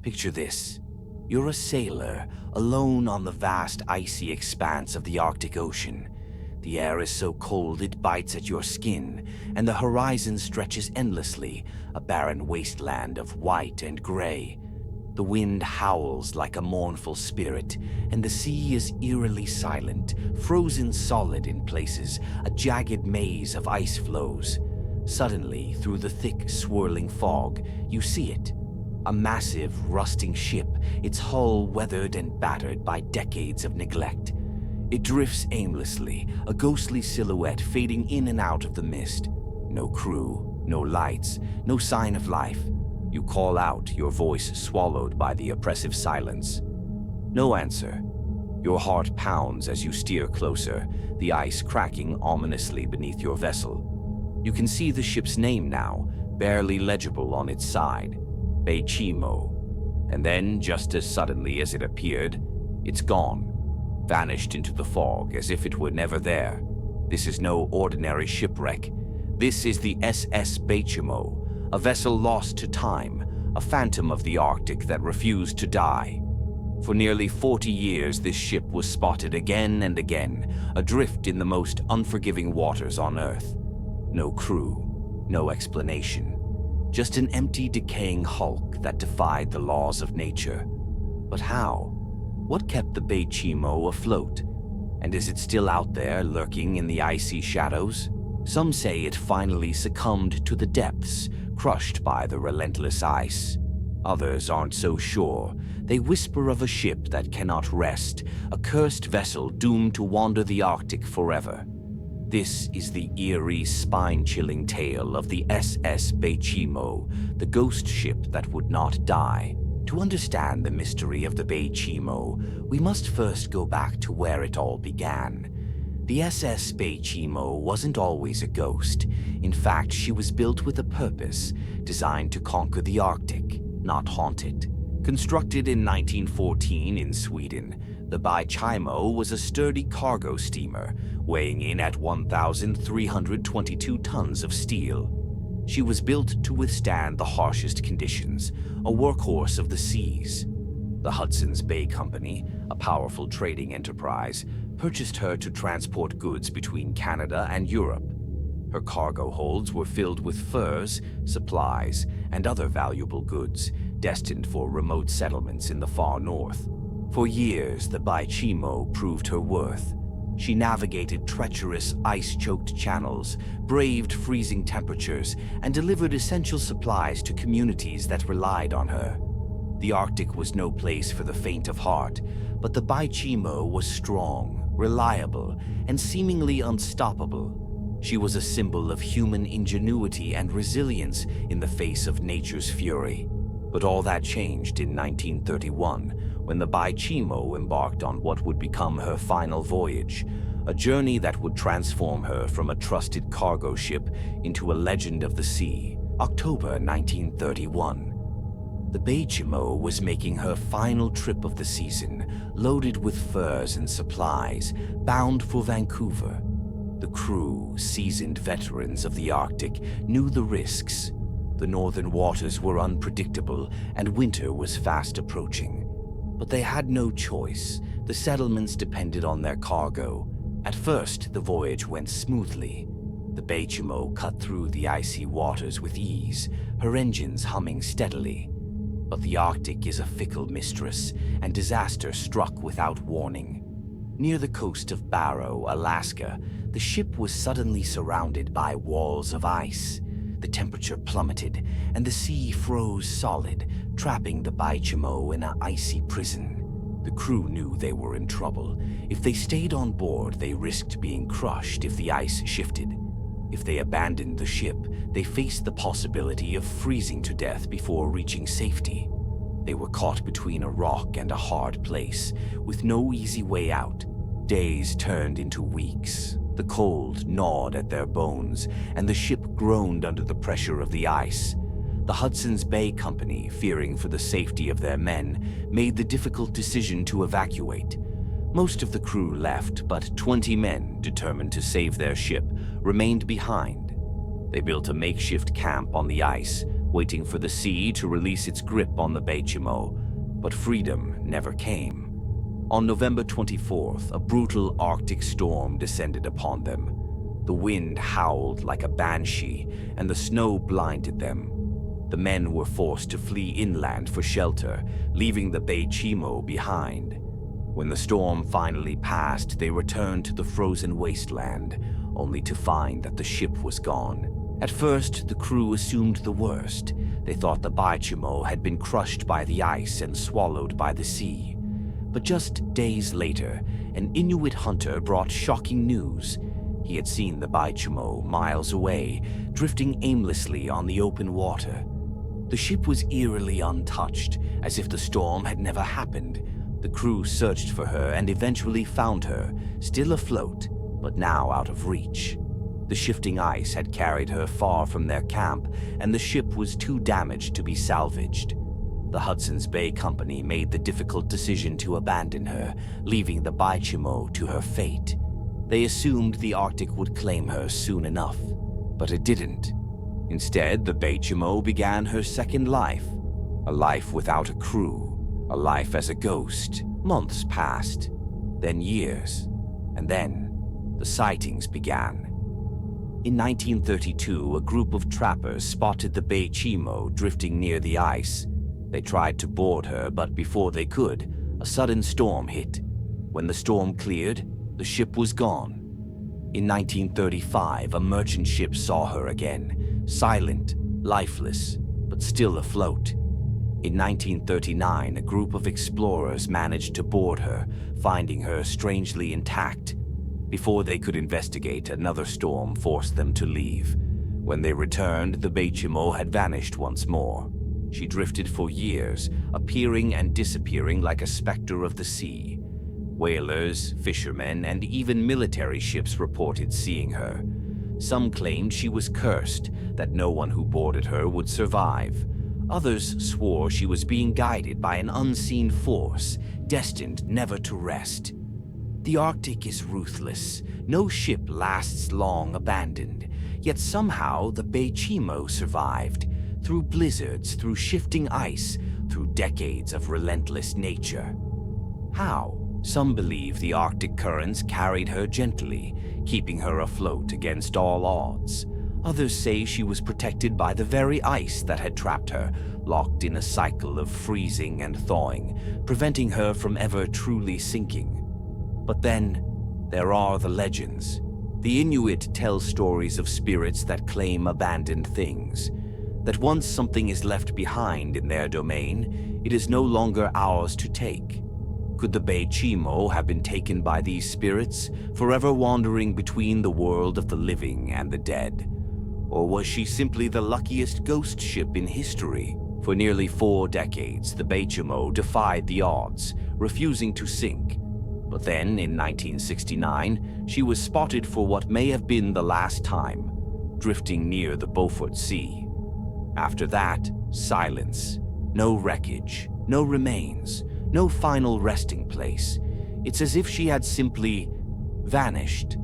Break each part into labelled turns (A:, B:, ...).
A: Picture this. You're a sailor, alone on the vast icy expanse of the Arctic Ocean. The air is so cold it bites at your skin, and the horizon stretches endlessly, a barren wasteland of white and gray. The wind howls like a mournful spirit, and the sea is eerily silent, frozen solid in places, a jagged maze of ice flows. Suddenly, through the thick, swirling fog, you see it. A massive, rusting ship, its hull weathered and battered by decades of neglect. It drifts aimlessly, a ghostly silhouette fading in and out of the mist. No crew, no lights, no sign of life. You call out, your voice swallowed by the oppressive silence. No answer. Your heart pounds as you steer closer, the ice cracking ominously beneath your vessel. You can see the ship's name now, barely legible on its side. Beichimo. And then, just as suddenly as it appeared, it's gone. Vanished into the fog as if it were never there. This is no ordinary shipwreck. This is the SS Beichimo, a vessel lost to time, a phantom of the Arctic that refused to die. For nearly 40 years, this ship was spotted again and again, adrift in the most unforgiving waters on Earth. No crew, no explanation. Just an empty, decaying hulk that defied the laws of nature. But how? What kept the Beichimo afloat? And is it still out there, lurking in the icy shadows? Some say it finally succumbed to the depths, crushed by the relentless ice. Others aren't so sure. They whisper of a ship that cannot rest, a cursed vessel doomed to wander the Arctic forever. This is the eerie, spine-chilling tale of the SS Beichimo, the ghost ship that would not die. To understand the mystery of the Beichimo, we must first go back to where it all began. The SS Beichimo wasn't always a ghost. In fact, she was built with a purpose, designed to conquer the Arctic, not haunt it. Constructed in 1914 in Sweden, the Beichimo was a sturdy cargo steamer, weighing in at 1,322 tons of steel. She was built to withstand the harshest conditions, a workhorse of the seas. The Hudson's Bay Company, a powerful trading enterprise, purchased her to transport goods between Canada and Europe. Her cargo holds were filled with furs, supplies, and other valuable goods, destined for remote settlements in the far north. For years, the Beichimo proved her worth. She navigated treacherous, ice-choked channels, braved freezing temperatures, and delivered essential supplies to communities that relied on her. The Arctic was no place for the faint of heart, but the Beichimo was strong, reliable, and seemingly unstoppable. She was a symbol of human ingenuity and resilience in the face of nature's fury. But all that changed in 1931, when the Beichimo embarked on what would become her final voyage, a journey that would transform her from a trusted cargo ship into a legend of the sea. October 1931. The Beichimo was making her final trip of the season, loaded with furs and supplies, bound for Vancouver. The crew, seasoned veterans of the Arctic, knew the risks. The northern waters were unpredictable, and winter was fast approaching. But they had no choice. The settlements depended on their cargo. At first, the voyage went smoothly. The Beichimo cut through the icy waters with ease, her engines humming steadily. But the Arctic is a fickle mistress, and disaster struck without warning. Near the coast of Barrow, Alaska, the ship was suddenly surrounded by walls of ice. The temperature plummeted, and the sea froze solid, trapping the Beichimo in an icy prison. The crew knew they were in trouble. If they stayed on board, they risked being crushed if the ice shifted. If they abandoned the ship, they faced the possibility of freezing to death before reaching safety. They were caught between a rock and a hard place, with no easy way out. Days turned into weeks. The cold gnawed at their bones, and the ship groaned under the pressure of the ice. The Hudson's Bay Company, fearing for the safety of their men, made the difficult decision to evacuate. Most of the crew left, but 20 men, determined to save their ship, remained behind. They built a makeshift camp on the ice, waiting for the sea to release its grip on the Beichimo, but freedom never came. On November 24th, a brutal Arctic storm descended upon them. The wind howled like a banshee, and the snow blinded them. The men were forced to flee inland for shelter, leaving the Beichimo behind. When the storm finally passed, they returned to the frozen wasteland, only to find that the ship was gone. At first, the crew assumed the worst. They thought the Beichimo had been crushed by the ice and swallowed by the sea. But just days later, an Inuit hunter brought shocking news. He had seen the Beichimo miles away, drifting aimlessly on the open water. The ship was eerily untouched, as if the storm had never happened. The crew searched for her and eventually found her, still afloat, but now out of reach. The shifting ice had carried her far from their camp, and the ship was too damaged to be salvaged. The Hudson's Bay Company made the difficult decision to abandon her, leaving the Beichimo to her fate. They assumed the Arctic would claim her soon enough, but it didn't. Instead, the Beichimo began her second life, a life without a crew, a life as a ghost. Months passed, then years, and then the sightings began. In 1932, a group of trappers spotted the Beichimo drifting near the ice. They tried to board her, but before they could, a sudden storm hit. When the storm cleared, the ship was gone. In 1935, a merchant ship saw her again, silent, lifeless, but still afloat. In 1939, a group of explorers managed to board her, finding her strangely intact. Before they could investigate, another storm forced them to leave. When they returned, the Beichimo had vanished once more. She drifted for years, appearing and disappearing like a specter of the sea. Whalers, fishermen, and even military ships reported seeing her. Some claimed she was cursed, that no one who boarded her would survive. Others swore she was being guided by an unseen force, destined never to rest. The Arctic is ruthless. No ship lasts long abandoned. Yet somehow the Beichimo survived. Through blizzards, through shifting ice, through decades of relentless nature. How? Some believe the Arctic currents carried her gently, keeping her afloat against all odds. Others say she was protected by the very ice that had trapped her, locked in a cycle of freezing and thawing, preventing her from ever truly sinking. But then, there are the legends. The Inuit tell stories of spirits that claim abandoned things. That once something is left behind in their domain, it is no longer ours to take. Could the Beichimo have been taken by these spirits, forever wandering between the world of the living and the dead? Or was she simply the luckiest ghost ship in history? For nearly 4 decades, the Beichimo defied the odds, refusing to sink. But then, in 1969, she was spotted for what may have been the last time, drifting near the Beaufort Sea. After that, silence. No wreckage, no remains, no final resting place. It's as if she had simply vanished.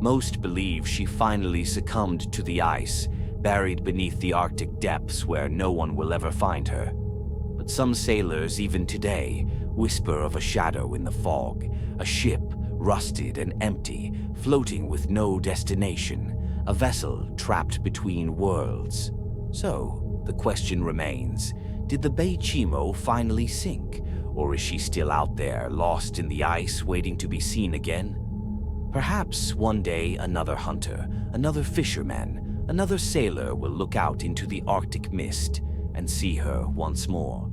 A: Most believe she finally succumbed to the ice, buried beneath the Arctic depths where no one will ever find her. But some sailors, even today, whisper of a shadow in the fog, a ship, rusted and empty, floating with no destination, a vessel trapped between worlds. So, the question remains, did the Beichimo finally sink, or is she still out there, lost in the ice, waiting to be seen again? Perhaps one day another hunter, another fisherman, another sailor will look out into the Arctic mist and see her once more.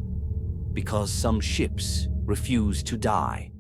A: Because some ships refuse to die.